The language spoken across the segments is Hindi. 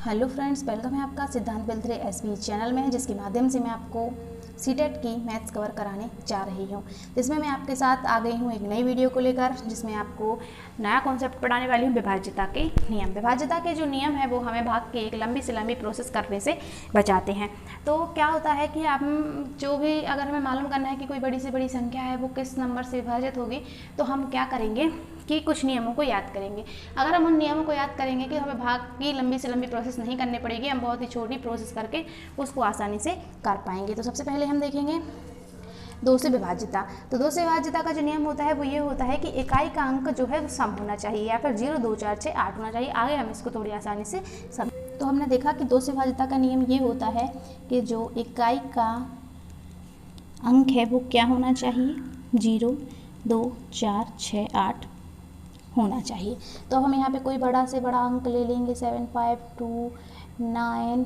हेलो फ्रेंड्स, वेलकम है आपका सिद्धांत बिल्थरे एसबी चैनल में, जिसके माध्यम से मैं आपको सीटेट की मैथ्स कवर कराने जा रही हूँ। जिसमें मैं आपके साथ आ गई हूँ एक नई वीडियो को लेकर, जिसमें आपको नया कॉन्सेप्ट पढ़ाने वाली हूँ, विभाज्यता के नियम। विभाज्यता के जो नियम है वो हमें भाग की एक लंबी से लंबी प्रोसेस करने से बचाते हैं। तो क्या होता है कि हम जो भी अगर हमें मालूम करना है कि कोई बड़ी से बड़ी संख्या है वो किस नंबर से विभाजित होगी, तो हम क्या करेंगे कि कुछ नियमों को याद करेंगे। अगर हम उन नियमों को याद करेंगे कि हमें भाग की लंबी से लंबी प्रोसेस नहीं करनी पड़ेगी, हम बहुत ही छोटी प्रोसेस करके उसको आसानी से कर पाएंगे। तो सबसे पहले हम देखेंगे दो से विभाज्यता। तो दो से विभाज्यता का जो नियम होता है वो ये होता है कि इकाई का अंक जो है वो सम होना चाहिए, या फिर 0, 2, 4, 6, 8 होना चाहिए। आगे हम इसको थोड़ी आसानी से सम। तो हमने देखा कि दो से विभाज्यता का नियम ये होता है कि जो इकाई का अंक है वो क्या होना चाहिए, 0, 2, 4, 6, 8 होना चाहिए। तो हम यहाँ पे कोई बड़ा से बड़ा अंक ले लेंगे, 7, 5, 2, 9,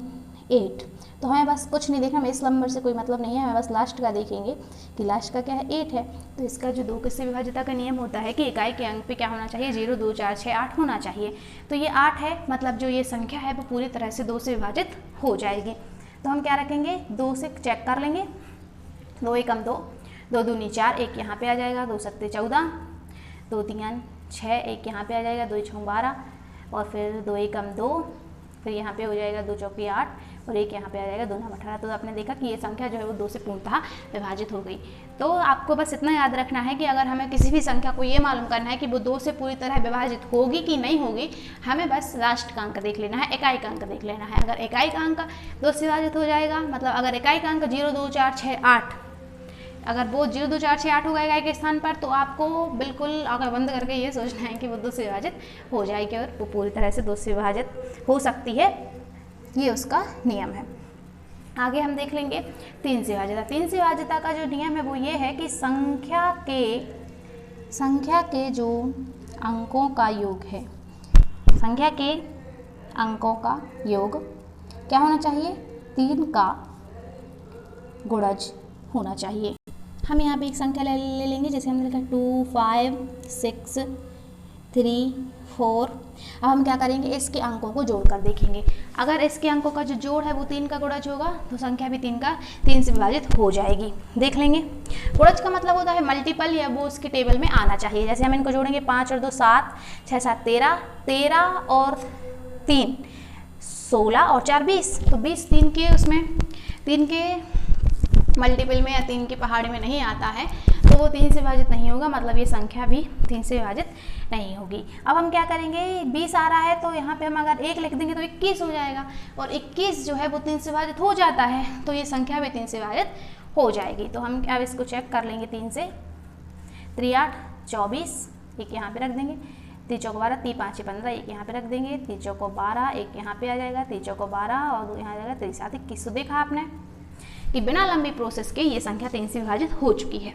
8। तो हमें बस कुछ नहीं देखना, हमें इस नंबर से कोई मतलब नहीं है, हमें बस लास्ट का देखेंगे कि लास्ट का क्या है, 8 है। तो इसका जो दो से विभाज्यता का नियम होता है कि इकाई के अंक पे क्या होना चाहिए, 0, 2, 4, 6, 8 होना चाहिए। तो ये 8 है, मतलब जो ये संख्या है वो पूरी तरह से 2 से विभाजित हो जाएगी। तो हम क्या रखेंगे, 2 से चेक कर लेंगे, 2 एकम 2, 2 दूनी 4, 1 यहाँ पे आ जाएगा, 2 सत्ते 14, 2 तीन 6, 1 यहाँ पे आ जाएगा, 2 छः 12, और फिर 2 एकम 2, फिर यहाँ पे हो जाएगा 2 चौकी 8, और 1 यहाँ पे आ जाएगा, 2 नाम 18। तो आपने देखा कि ये संख्या जो है वो 2 से पूर्णतः विभाजित हो गई। तो आपको बस इतना याद रखना है कि अगर हमें किसी भी संख्या को ये मालूम करना है कि वो 2 से पूरी तरह विभाजित होगी कि नहीं होगी, हमें बस लास्ट का अंक देख लेना है, इकाई का अंक देख लेना है। अगर इकाई का अंक 2 से विभाजित हो जाएगा, मतलब अगर इकाई का अंक 0, 2, 4, 6, 8, अगर वो 0, 2, 4, 6, 8 होगा इकाई के स्थान पर, तो आपको बिल्कुल आंखें बंद करके ये सोचना है कि वो 2 से विभाजित हो जाएगी, और वो पूरी तरह से 2 से विभाजित हो सकती है। ये उसका नियम है। आगे हम देख लेंगे 3 से विभाज्यता। 3 से विभाज्यता का जो नियम है वो ये है कि संख्या के जो अंकों का योग है, संख्या के अंकों का योग क्या होना चाहिए, 3 का गुणज होना चाहिए। हम यहाँ पे एक संख्या ले लेंगे, जैसे हमने लिखा 2, 5, 6, 3, 4। अब हम क्या करेंगे, इसके अंकों को जोड़कर देखेंगे। अगर इसके अंकों का जो जोड़ है वो 3 का गुणज होगा, तो संख्या भी 3 से विभाजित हो जाएगी। देख लेंगे। गुणज का मतलब होता है मल्टीपल, या वो उसके टेबल में आना चाहिए। जैसे हम इनको जोड़ेंगे, 5 और 2 7, 6 7 13, 13 और 3 16, और 4 20। तो 20 3 के मल्टीपल में या 3 की पहाड़ी में नहीं आता है, तो वो 3 से विभाजित नहीं होगा, मतलब ये संख्या भी 3 से विभाजित नहीं होगी। अब हम क्या करेंगे, 20 आ रहा है तो यहाँ पे हम अगर 1 लिख देंगे तो 21 हो जाएगा, और 21 जो है वो 3 से विभाजित हो जाता है, तो ये संख्या भी 3 से विभाजित हो जाएगी। तो हम अब इसको चेक कर लेंगे, 3 से 3 8 24, 1 यहाँ पे रख देंगे, 3 चौको 12, 3 5 15, 1 यहाँ पे रख देंगे, 3 चौको 12, 1 यहाँ पे आ जाएगा, 3 चौको 12 और 2 यहाँ आ जाएगा, 3 7 21। तो देखा आपने कि बिना लंबी प्रोसेस के ये संख्या 3 से विभाजित हो चुकी है।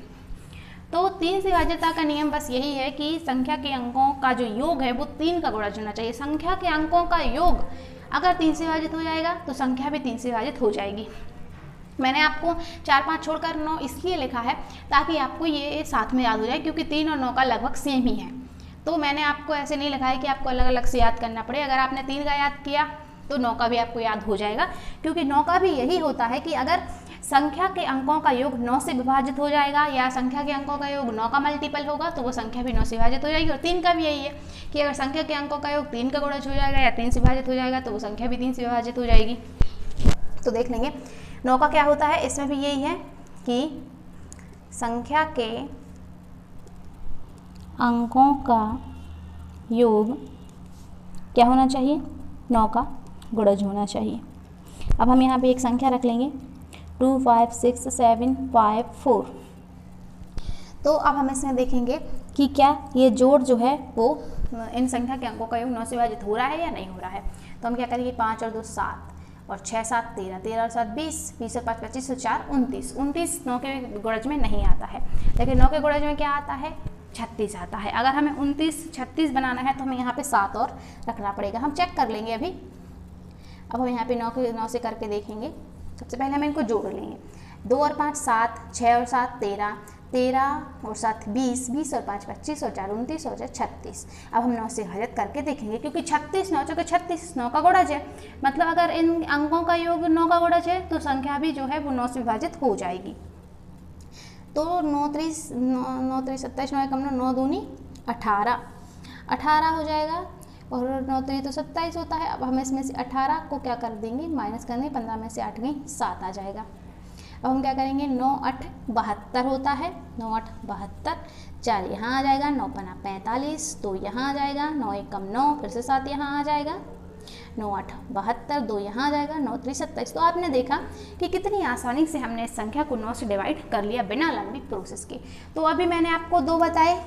तो 3 से विभाज्यता का नियम बस यही है कि संख्या के अंकों का जो योग है वो 3 का गुणज होना चाहिए। संख्या के अंकों का योग अगर 3 से विभाजित हो जाएगा तो संख्या भी 3 से विभाजित हो जाएगी। मैंने आपको 4 5 छोड़कर 9 इसलिए लिखा है ताकि आपको ये साथ में याद हो जाए, क्योंकि 3 और 9 का लगभग सेम ही है। तो मैंने आपको ऐसे नहीं लिखा है कि आपको अलग अलग से याद करना पड़े। अगर आपने 3 का याद किया तो 9 का भी आपको याद हो जाएगा, क्योंकि 9 का भी यही होता है कि अगर संख्या के अंकों का योग 9 से विभाजित हो जाएगा, या संख्या के अंकों का योग 9 का मल्टीपल होगा, तो वो संख्या भी 9 से विभाजित हो जाएगी। और 3 का भी यही है कि अगर संख्या के अंकों का योग 3 का गुणज हो जाएगा या 3 से विभाजित हो जाएगा, तो वो संख्या भी 3 से विभाजित हो जाएगी। तो देख लेंगे 9 का क्या होता है, इसमें भी यही है कि संख्या के अंकों का योग क्या होना चाहिए, 9 का गुणज होना चाहिए। अब हम यहाँ पे एक संख्या रख लेंगे, 2 5 6 7 5 4। तो अब हम इसमें देखेंगे कि क्या ये जोड़ जो है वो इन संख्या के अंकों का योग 9 से विभाजित हो रहा है या नहीं हो रहा है। तो हम क्या करेंगे, 5 और 2 7, और 6 7 13, 13 और 7 20, 20 और 5 25 और 4 29। 29 9 के गुणज में नहीं आता है, लेकिन 9 के गुणज में क्या आता है, 36 आता है। अगर हमें 29 36 बनाना है तो हमें यहाँ पे 7 और रखना पड़ेगा। हम चेक कर लेंगे अभी। अब हम यहाँ पे 9 से करके देखेंगे। सबसे पहले हम इनको जोड़ लेंगे, 2 और 5 7, 6 और 7 13, 13 और 7 20, 20 और 5 25 और 4 29 और 4 36। अब हम 9 से विभाजित करके देखेंगे, क्योंकि 36 9 चौके 36 9 का गुणज है, मतलब अगर इन अंकों का योग 9 का गुणज है तो संख्या भी जो है वो 9 से विभाजित हो जाएगी। तो 9 3 27, 9 कम 9 दूनी 18, 18 हो जाएगा, और 9 3 तो 27 होता है। अब हम इसमें से 18 को क्या कर देंगे, माइनस कर देंगे, 15 में से 8 गई 7 आ जाएगा। अब हम क्या करेंगे, 9 8 72 होता है, 9 8 72, 4 यहाँ आ जाएगा, 9 5 45, 2 यहाँ आ जाएगा, 9 1 कम 9, फिर से 7 यहाँ आ जाएगा, 9 8 72, 2 यहाँ आ जाएगा, 9 3 27। तो आपने देखा कि कितनी आसानी से हमने इस संख्या को 9 से डिवाइड कर लिया बिना लंबी प्रोसेस के। तो अभी मैंने आपको 2 बताए,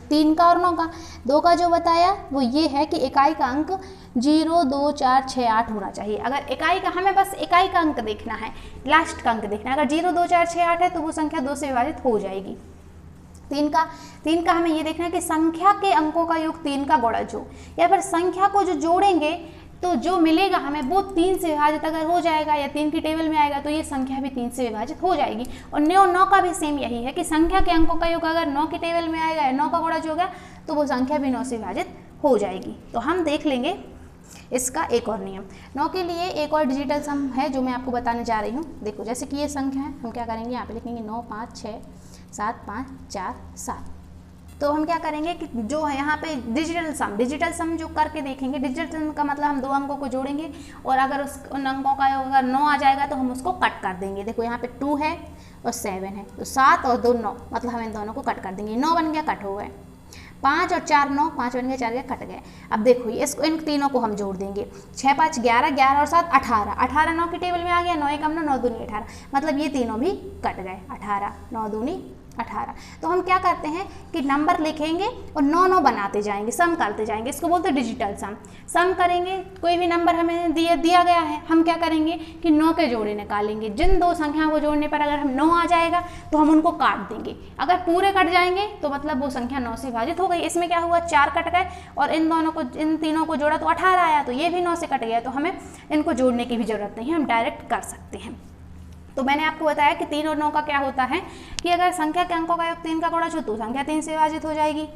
3 का और 9 का। 2 का जो बताया वो ये है कि इकाई का अंक 0 2 4 6 8 होना चाहिए। अगर इकाई का, हमें बस इकाई का अंक देखना है, लास्ट का अंक देखना है। अगर 0 2 4 6 8 है तो वो संख्या 2 से विभाजित हो जाएगी। 3 का हमें ये देखना है कि संख्या के अंकों का योग 3 का गुणज हो, या फिर संख्या को जो जोड़ेंगे तो जो मिलेगा हमें वो 3 से विभाजित अगर हो जाएगा या 3 की टेबल में आएगा तो ये संख्या भी 3 से विभाजित हो जाएगी। और 9 का भी सेम यही है कि संख्या के अंकों का योग अगर 9 की टेबल में आएगा या 9 का गुणज होगा तो वो संख्या भी 9 से विभाजित हो जाएगी। तो हम देख लेंगे इसका एक और नियम। 9 के लिए एक और डिजिटल सम है जो मैं आपको बताने जा रही हूँ। देखो, जैसे कि ये संख्या है, हम क्या करेंगे, यहाँ पे लिखेंगे 9 5 6 7 5 4 7। तो हम क्या करेंगे कि जो है यहाँ पे डिजिटल सम जो करके देखेंगे। डिजिटल सम का मतलब हम 2 अंकों को जोड़ेंगे और अगर उन अंकों का अगर 9 आ जाएगा तो हम उसको कट कर देंगे। देखो यहाँ पे 2 है और 7 है, तो 7 और 2 9, मतलब हम इन दोनों को कट कर देंगे। 9 बन गया, कट हो गए। 5 और 4 9, 5 बन गया, 4 गया, कट गए। अब देखो इसको, इन तीनों को हम जोड़ देंगे। 6 5 11, 11 और 7 18, 18 9 की टेबल में आ गया, 9 1 कम 9 दूनी 18, मतलब ये तीनों भी कट गए। 18 9 दूनी 18। तो हम क्या करते हैं कि नंबर लिखेंगे और 9 9 बनाते जाएंगे, सम करते जाएंगे। इसको बोलते हैं डिजिटल सम। सम करेंगे, कोई भी नंबर हमें दिया गया है, हम क्या करेंगे कि 9 के जोड़े निकालेंगे। जिन 2 संख्याओं को जोड़ने पर अगर हम 9 आ जाएगा तो हम उनको काट देंगे। अगर पूरे कट जाएंगे तो मतलब वो संख्या 9 से विभाजित हो गई। इसमें क्या हुआ, 4 कट गए और इन तीनों को जोड़ा तो 18 आया, तो ये भी 9 से कट गया। तो हमें इनको जोड़ने की भी जरूरत नहीं है, हम डायरेक्ट कर सकते हैं। तो मैंने आपको बताया कि 3 और 9 का क्या होता है कि अगर संख्या के अंकों का योग 3 का गुणज हो तो संख्या 3 से विभाजित हो जाएगी,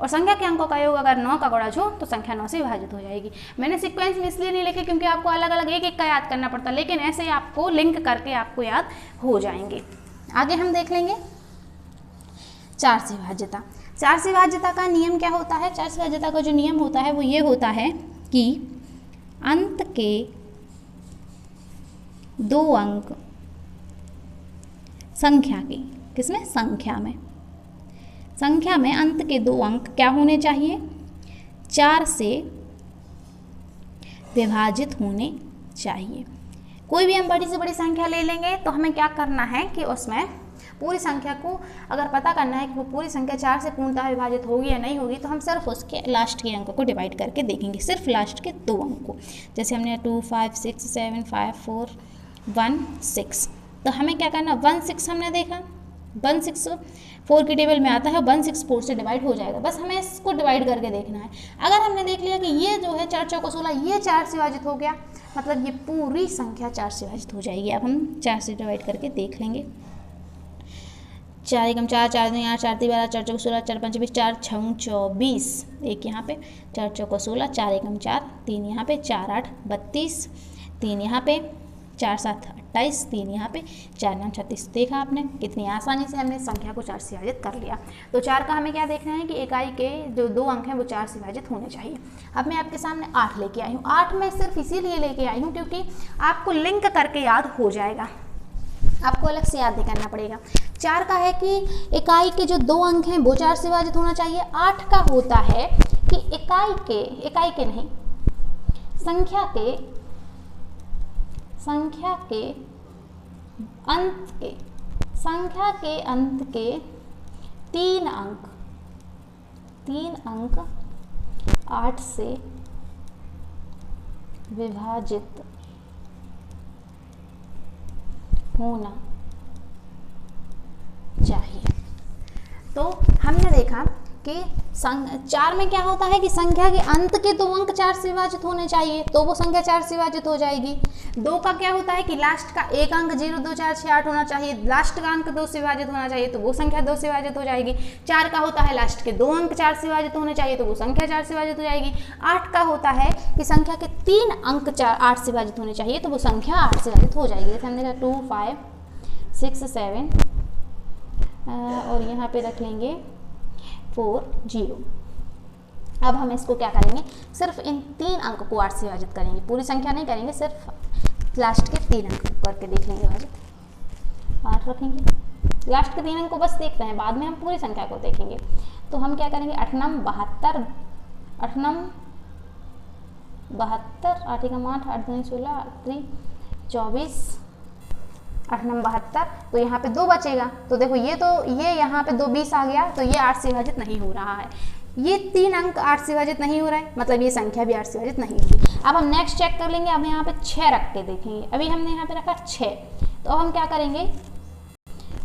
और संख्या के अंकों का योग अगर 9 का गुणज हो तो संख्या 9 से विभाजित हो जाएगी। मैंने सीक्वेंस में इसलिए नहीं लिखे क्योंकि आपको अलग अलग एक एक का याद करना पड़ता, लेकिन ऐसे ही आपको लिंक करके आपको याद हो जाएंगे। आगे हम देख लेंगे 4 से विभाज्यता। 4 से विभाज्यता का नियम क्या होता है। 4 से विभाज्यता का जो नियम होता है वो ये होता है कि अंत के 2 अंक संख्या के, किसमें, संख्या में अंत के 2 अंक क्या होने चाहिए, 4 से विभाजित होने चाहिए। कोई भी हम बड़ी से बड़ी संख्या ले लेंगे तो हमें क्या करना है कि उसमें पूरी संख्या को अगर पता करना है कि वो पूरी संख्या 4 से पूर्णतः विभाजित होगी या नहीं होगी, तो हम सिर्फ उसके लास्ट के अंक को डिवाइड करके देखेंगे, सिर्फ लास्ट के 2 अंक को। जैसे हमने 2 5 6 7 5 4 1 6, तो हमें क्या करना, 1 6 हमने देखा, 1 6 4 की टेबल में आता है, 1 6 4 से डिवाइड हो जाएगा। बस हमें इसको डिवाइड करके देखना है। अगर हमने देख लिया कि ये जो है 4 चौको 16, ये 4 से विभाजित हो गया, मतलब ये पूरी संख्या 4 से विभाजित हो जाएगी। अब हम 4 से डिवाइड करके देख लेंगे। 4 एकम 4, 4 2 8, 4 3 12, 4 चौको 16, 4 5 20, 4 6 24, एक यहाँ पे 4 चौको 16, 4 एकम 4, 3 यहाँ पे, 4 8 32, 3 यहाँ पे, 4 7 28, 3 यहाँ पे, 4 9 36। देखा आपने कितनी आसानी से हमने संख्या को 4 से विभाजित कर लिया। तो 4 का हमें क्या देखना है कि इकाई के जो 2 अंक हैं वो 4 से विभाजित होने चाहिए। अब मैं आपके सामने 8 लेके आई हूँ। 8 मैं सिर्फ इसीलिए लेके आई हूँ क्योंकि आपको लिंक करके याद हो जाएगा, आपको अलग से याद नहीं करना पड़ेगा। 4 का है कि इकाई के जो 2 अंक हैं वो 4 से विभाजित होना चाहिए। 8 का होता है कि इकाई के नहीं, संख्या के अंत के 3 अंक 8 से विभाजित होना चाहिए। तो हमने देखा कि 4 में क्या होता है कि संख्या के अंत के 2 अंक 4 से विभाजित होने चाहिए, तो वो संख्या 4 से विभाजित हो जाएगी। 2 का क्या होता है कि लास्ट का एक अंक 0, 2, 4, 6, 8 होना चाहिए, लास्ट का अंक 2 से विभाजित होना चाहिए, तो वो संख्या 2 से विभाजित हो जाएगी। 4 का होता है लास्ट के 2 अंक 4 से विभाजित होने चाहिए, तो वो संख्या 4 से विभाजित हो जाएगी। 8 का होता है कि संख्या के 3 अंक 8 से विभाजित होने चाहिए, तो वो संख्या 8 से विभाजित हो जाएगी। जैसे हमने कहा 2, 5, 6, 7 और यहाँ पे रख लेंगे 4, 0। अब हम इसको क्या करेंगे, सिर्फ इन 3 अंक को 8 से विभाजित करेंगे, पूरी संख्या नहीं करेंगे, सिर्फ लास्ट के 3 अंक करके देख लेंगे विभाजित। 8 रखेंगे, लास्ट के 3 अंक को बस देखते हैं, बाद में हम पूरी संख्या को देखेंगे। तो हम क्या करेंगे, 8 नम 72, 8 नम 72, 8 एकम 8, 8 दूनी 16, 8 3 24, 8 नम 72, तो यहाँ पे 2 बचेगा। तो देखो ये यहाँ पे 2 20 आ गया, तो ये 8 से विभाजित नहीं हो रहा है। ये 3 अंक 8 से विभाजित नहीं हो रहा है, मतलब ये संख्या भी 8 से विभाजित नहीं होगी। अब हम नेक्स्ट चेक कर लेंगे। अब यहाँ पे 6 रख के देखेंगे। अभी हमने यहाँ पे रखा 6, तो अब हम क्या करेंगे,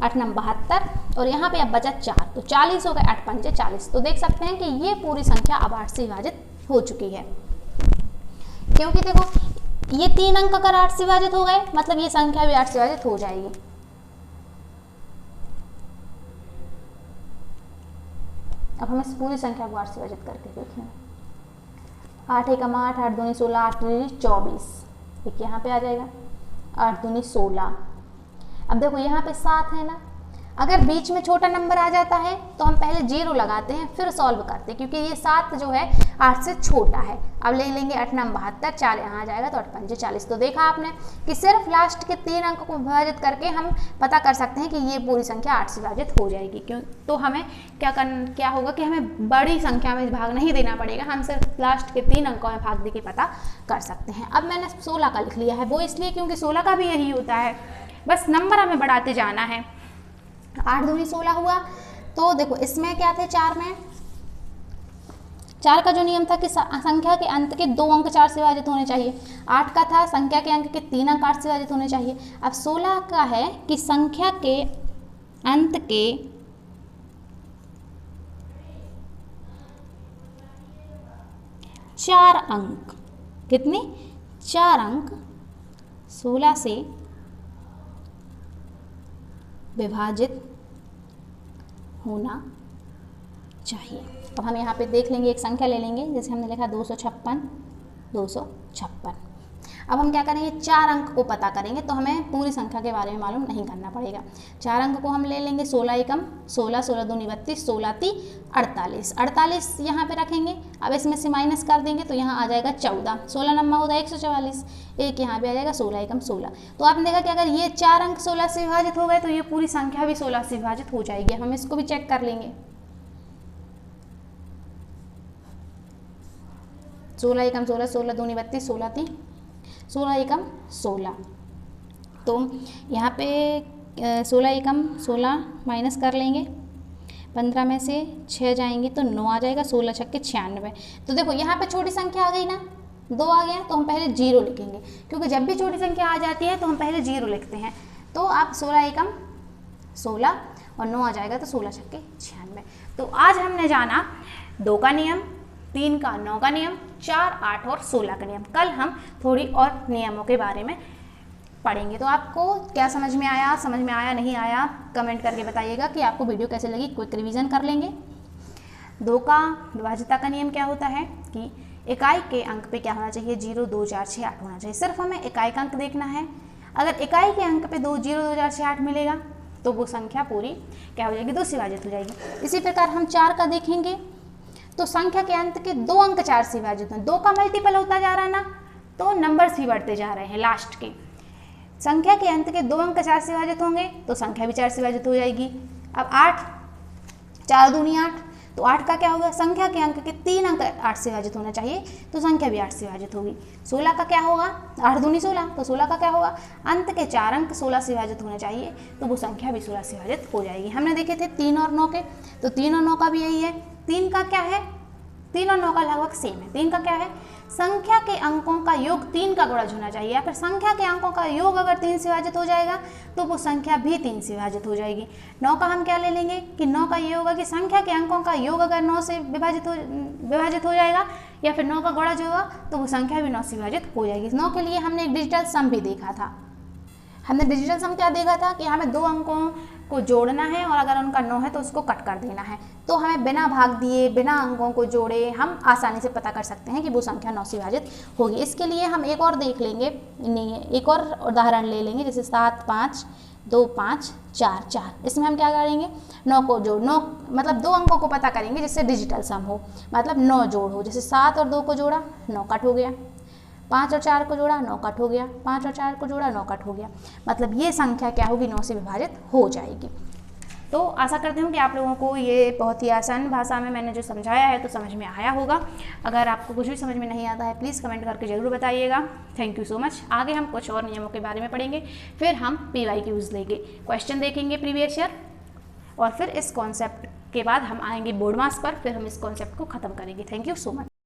8 नम 72 और यहाँ पे अब बचा 4, तो 40 हो गए, 8 पंचे 40। तो देख सकते हैं कि ये पूरी संख्या अब 8 से विभाजित हो चुकी है, क्योंकि देखो ये 3 अंक अगर 8 से विभाजित हो गए, मतलब ये संख्या भी 8 से विभाजित हो जाएगी। अब हम इस पूरी संख्या को 8 से विभाजित करके देखें। 8 एकम 8, 8 दूनी 16, 8 दूनी 24, एक यहाँ पे आ जाएगा, 8 दूनी 16। अब देखो यहाँ पे 7 है ना, अगर बीच में छोटा नंबर आ जाता है तो हम पहले 0 लगाते हैं, फिर सॉल्व करते हैं, क्योंकि ये 7 जो है 8 से छोटा है। अब ले लेंगे 8 नम 72, 4 यहाँ आ जाएगा, तो 8 पंचे 40। तो देखा आपने कि सिर्फ लास्ट के 3 अंक को विभाजित करके हम पता कर सकते हैं कि ये पूरी संख्या 8 से विभाजित हो जाएगी। क्यों, तो हमें क्या होगा कि हमें बड़ी संख्या में भाग नहीं देना पड़ेगा, हम सिर्फ लास्ट के 3 अंकों में भाग दे के पता कर सकते हैं। अब मैंने 16 का लिख लिया है, वो इसलिए क्योंकि 16 का भी यही होता है, बस नंबर हमें बढ़ाते जाना है। 8 दूनी 16 हुआ, तो देखो इसमें क्या थे, 4 में 4 का जो नियम था कि संख्या के अंत के 2 अंक 4 से विभाजित होने चाहिए। 8 का था संख्या के अंक के 3 अंक 8 से विभाजित होने चाहिए। अब 16 का है कि संख्या के अंत के 4 अंक, कितने, 4 अंक 16 से विभाजित होना चाहिए। अब हम यहाँ पे देख लेंगे, एक संख्या ले लेंगे, जैसे हमने लिखा 256, 256। अब हम क्या करेंगे, 4 अंक को पता करेंगे, तो हमें पूरी संख्या के बारे में मालूम नहीं करना पड़ेगा। 4 अंक को हम ले लेंगे, 16 एकम 16, 16 दूनी 32, 16 ती 48, 48 यहाँ पे रखेंगे। अब इसमें से माइनस कर देंगे तो यहाँ आ जाएगा 14, 16 नंबर होता है 144, एक यहाँ पे आ जाएगा 16 एकम 16। तो आपने देखा कि अगर ये 4 अंक 16 से विभाजित हो गए तो ये पूरी संख्या भी 16 से विभाजित हो जाएगी। हम इसको भी चेक कर लेंगे। 16 एकम 16, 16 दूनी 32, 16 ती 16 एकम 16। तो यहाँ पे 16 एकम 16 माइनस कर लेंगे, 15 में से 6 जाएंगे तो 9 आ जाएगा, 16 छक्के 96। तो देखो यहाँ पे छोटी संख्या आ गई ना, 2 आ गया, तो हम पहले 0 लिखेंगे, क्योंकि जब भी छोटी संख्या आ जाती है तो हम पहले 0 लिखते हैं। तो आप 16 एकम 16 और 9 आ जाएगा, तो 16 छक्के 96। तो आज हमने जाना 2 का नियम, 3 का 9 का नियम, 4, 8 और 16 का नियम। कल हम थोड़ी और नियमों के बारे में पढ़ेंगे। तो आपको क्या समझ में आया नहीं आया, कमेंट करके बताइएगा कि आपको वीडियो कैसे लगी। क्विक रिवीजन कर लेंगे। 2 का विभाज्यता का नियम क्या होता है कि इकाई के अंक पे क्या होना चाहिए, 0, 2, 4, 6, 8 होना चाहिए। सिर्फ हमें इकाई का अंक देखना है। अगर इकाई के अंक पे 0, 2, 4, 6, 8 मिलेगा तो वो संख्या पूरी क्या हो जाएगी, 2 से विभाजित हो जाएगी। इसी प्रकार हम 4 का देखेंगे तो संख्या के अंत के 2 अंक 4 से विभाजित हैं। 2 का मल्टीपल होता जा रहा है ना, तो नंबर्स भी बढ़ते जा रहे हैं। लास्ट के संख्या के अंत के 2 अंक 4 से विभाजित होंगे तो संख्या भी 4 से विभाजित हो जाएगी। अब 8, 4 दूनी 8, तो 8 का क्या होगा, संख्या के अंक के 3 अंक 8 से विभाजित होना चाहिए, तो संख्या भी 8 से विभाजित होगी। 16 का क्या होगा, 8 दूनी 16, तो 16 का क्या होगा, अंत के 4 अंक 16 से विभाजित होने चाहिए, तो वो संख्या भी 16 से विभाजित हो जाएगी। हमने देखे थे 3 और 9 के, तो 3 और 9 का भी यही है। 3 का क्या है, 3 और 9 का लगभग सेम है। 3 का क्या है, संख्या के अंकों का योग 3 का गुणज होना चाहिए, या फिर संख्या के अंकों का योग अगर 3 से विभाजित हो जाएगा तो वो संख्या भी 3 से विभाजित हो जाएगी। 9 का हम क्या ले लेंगे कि 9 का ये होगा कि संख्या के अंकों का योग अगर 9 से विभाजित हो जाएगा या फिर 9 का गुणज होगा तो वो संख्या भी 9 से विभाजित हो जाएगी। 9 के लिए हमने एक डिजिटल सम भी देखा था। हमने डिजिटल सम क्या देखा था कि हमें 2 अंकों को जोड़ना है और अगर उनका 9 है तो उसको कट कर देना है। तो हमें बिना भाग दिए, बिना अंकों को जोड़े हम आसानी से पता कर सकते हैं कि वो संख्या 9 से विभाजित होगी। इसके लिए हम एक और देख लेंगे, एक और उदाहरण ले लेंगे, जैसे 7 5 2 5 4 4। इसमें हम क्या करेंगे, 9 को जोड़, 9 मतलब 2 अंकों को पता करेंगे जिससे डिजिटल सम हो, मतलब 9 जोड़ हो। जैसे 7 और 2 को जोड़ा 9 कट हो गया, 5 और 4 को जोड़ा 9 कट हो गया, 5 और 4 को जोड़ा 9 कट हो गया, मतलब ये संख्या क्या होगी, 9 से विभाजित हो जाएगी। तो आशा करती हूँ कि आप लोगों को ये बहुत ही आसान भाषा में मैंने जो समझाया है तो समझ में आया होगा। अगर आपको कुछ भी समझ में नहीं आता है प्लीज़ कमेंट करके ज़रूर बताइएगा। Thank you so much. आगे हम कुछ और नियमों के बारे में पढ़ेंगे, फिर हम PYQs लेंगे, क्वेश्चन देखेंगे प्रीवियस ईयर, और फिर इस कॉन्सेप्ट के बाद हम आएंगे बोर्ड मास पर, फिर हम इस कॉन्सेप्ट को ख़त्म करेंगे। Thank you so much.